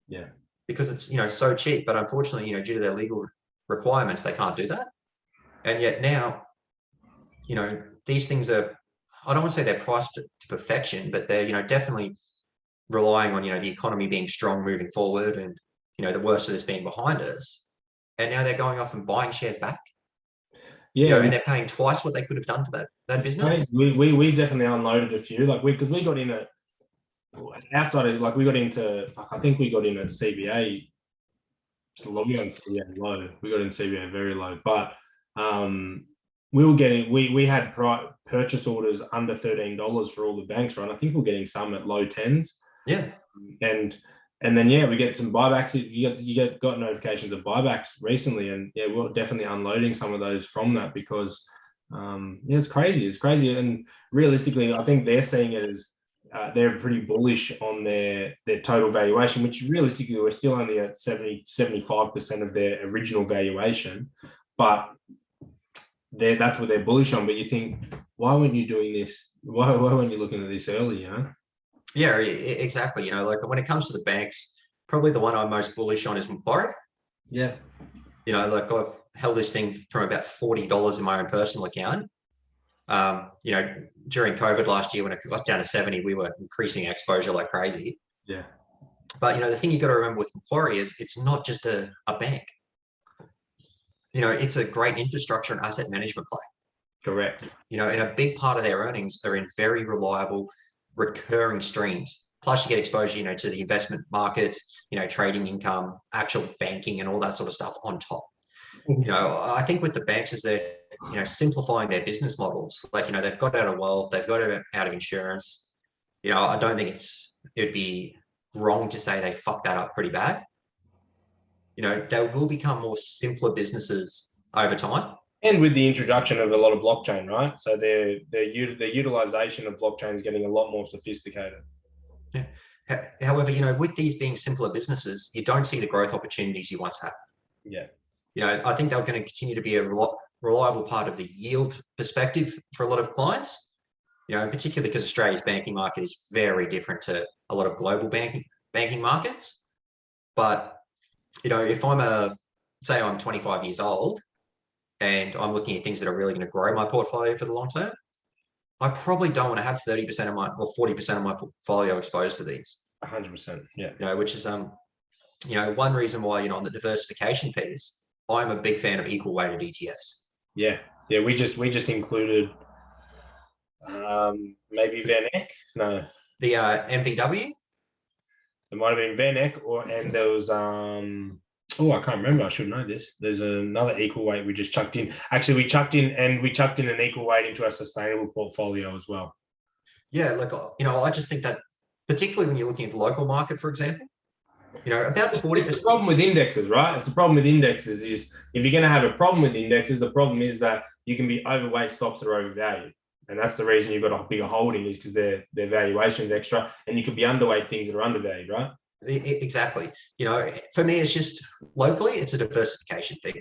Yeah. Because it's, so cheap, but unfortunately, due to their legal requirements, they can't do that. And yet now, these things are, I don't want to say they're priced to perfection, but they're, definitely relying on, the economy being strong moving forward and, the worst of this being behind us. And now they're going off and buying shares back. Yeah. And they're paying twice what they could have done for that business. We definitely unloaded a few, because we got in outside of, we got into, I think we got in at CBA. We got in CBA low. We got in CBA very low, but we were getting, we had purchase orders under $13 for all the banks, right? I think we're getting some at low 10s. Yeah. And then we get some buybacks. You got notifications of buybacks recently, and we're definitely unloading some of those from that because it's crazy. It's crazy, and realistically, I think they're seeing it as they're pretty bullish on their total valuation, which realistically we're still only at 75% of their original valuation, but that's what they're bullish on. But you think, why weren't you doing this? Why weren't you looking at this early? Yeah, exactly. Like when it comes to the banks, probably the one I'm most bullish on is Macquarie. Yeah. Like I've held this thing from about $40 in my own personal account. During COVID last year, when it got down to 70, we were increasing exposure like crazy. Yeah. But, the thing you got to remember with Macquarie is it's not just a bank. It's a great infrastructure and asset management play. Correct. And a big part of their earnings are in very reliable, recurring streams. Plus you get exposure, to the investment markets, trading income, actual banking and all that sort of stuff on top. I think with the banks is they're, simplifying their business models. Like, they've got out of wealth, they've got out of insurance. I don't think it'd be wrong to say they fucked that up pretty bad. They will become more simpler businesses over time. And with the introduction of a lot of blockchain, right? So their utilization of blockchain is getting a lot more sophisticated. Yeah. However, with these being simpler businesses, you don't see the growth opportunities you once had. Yeah. I think they're going to continue to be a reliable part of the yield perspective for a lot of clients, particularly because Australia's banking market is very different to a lot of global banking markets. But, if say I'm 25 years old and I'm looking at things that are really going to grow my portfolio for the long term, I probably don't want to have 30% of my or 40% of my portfolio exposed to these. 100%. Yeah. Which is one reason why, on the diversification piece, I'm a big fan of equal weighted ETFs. Yeah. We just included maybe VanEck. No, The MVW. it might have been VanEck and there was I can't remember. I should know this. There's another equal weight we just chucked in. Actually, we chucked in an equal weight into our sustainable portfolio as well. Yeah, look, I just think that particularly when you're looking at the local market, for example, about 40%. The problem with indexes, right? It's the problem with indexes is if you're going to have a problem with indexes, the problem is that you can be overweight stocks that are overvalued. And that's the reason you've got a bigger holding is because their valuation's extra, and you could be underweight things that are undervalued, right? Exactly. For me, it's just locally, it's a diversification thing.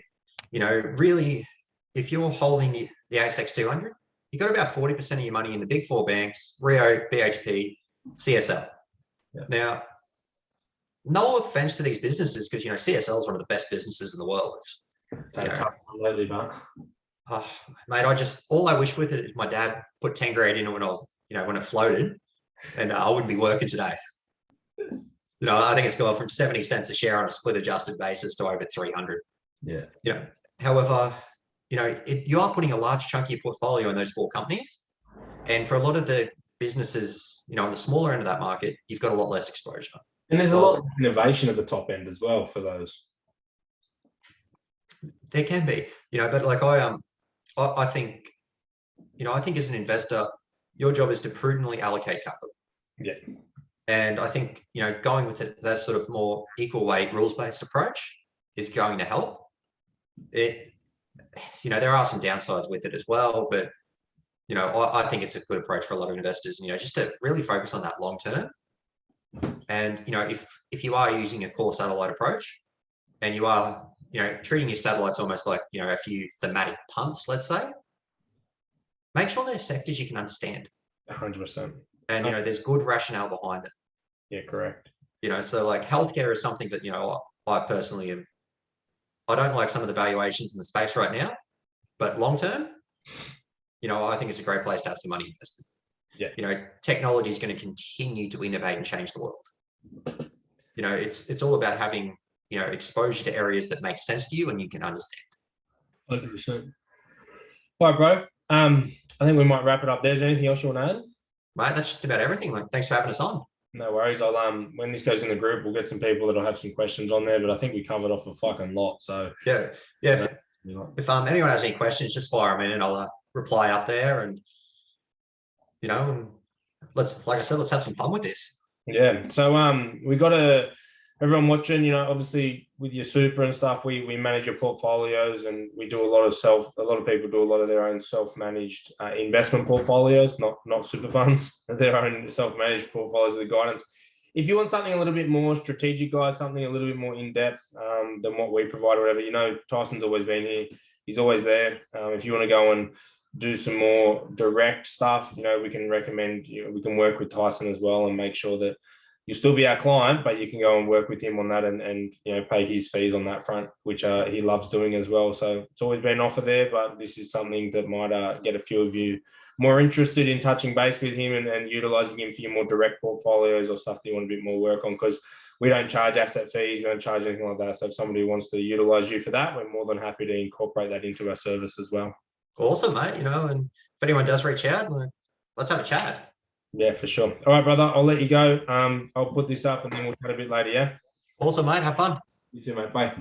Really, if you're holding the ASX 200, you've got about 40% of your money in the big four banks: Rio, BHP, CSL. Yeah. Now, no offense to these businesses, because CSL is one of the best businesses in the world. Lately, but mate, all I wish with it is my dad put 10 grand in it when I was, when it floated, and I wouldn't be working today. I think it's gone from 70 cents a share on a split adjusted basis to over 300. Yeah. However, you are putting a large chunk of your portfolio in those four companies. And for a lot of the businesses, on the smaller end of that market, you've got a lot less exposure. And there's a lot of innovation at the top end as well for those. There can be, but like I think, I think as an investor, your job is to prudently allocate capital. Yeah. And I think, going with that sort of more equal weight rules-based approach is going to help. There are some downsides with it as well, but, I think it's a good approach for a lot of investors, just to really focus on that long term. And, if you are using a core satellite approach and you are, treating your satellites almost like, a few thematic punts, let's say, make sure they're sectors you can understand. 100%. And, there's good rationale behind it. Yeah, correct. So like healthcare is something that, I personally I don't like some of the valuations in the space right now, but long term, I think it's a great place to have some money invested. Yeah. Technology is going to continue to innovate and change the world. It's all about having, exposure to areas that make sense to you and you can understand. 100%. All right, bro. I think we might wrap it up there. Is there anything else you want to add? Mate, that's just about everything. Like, thanks for having us on. No worries. I'll when this goes in the group, we'll get some people that'll have some questions on there, but I think we covered off a fucking lot. So yeah. If anyone has any questions, just fire them in and I'll reply up there. And and let's have some fun with this. Yeah. So we got everyone watching, obviously with your super and stuff, we manage your portfolios, and we do a lot of people do a lot of their own self-managed investment portfolios, not super funds, their own self-managed portfolios with guidance. If you want something a little bit more strategic, guys, something a little bit more in-depth than what we provide, or whatever, Tyson's always been here. He's always there. If you want to go and do some more direct stuff, we can recommend, we can work with Tyson as well and make sure that you'll still be our client, but you can go and work with him on that and pay his fees on that front, which he loves doing as well. So it's always been an offer there, but this is something that might get a few of you more interested in touching base with him and utilizing him for your more direct portfolios or stuff that you want a bit more work on, because we don't charge asset fees, we don't charge anything like that. So if somebody wants to utilize you for that, we're more than happy to incorporate that into our service as well. Awesome, mate. And if anyone does reach out, let's have a chat. Yeah, for sure. All right, brother, I'll let you go. I'll put this up and then we'll chat a bit later, yeah? Awesome, mate. Have fun. You too, mate. Bye.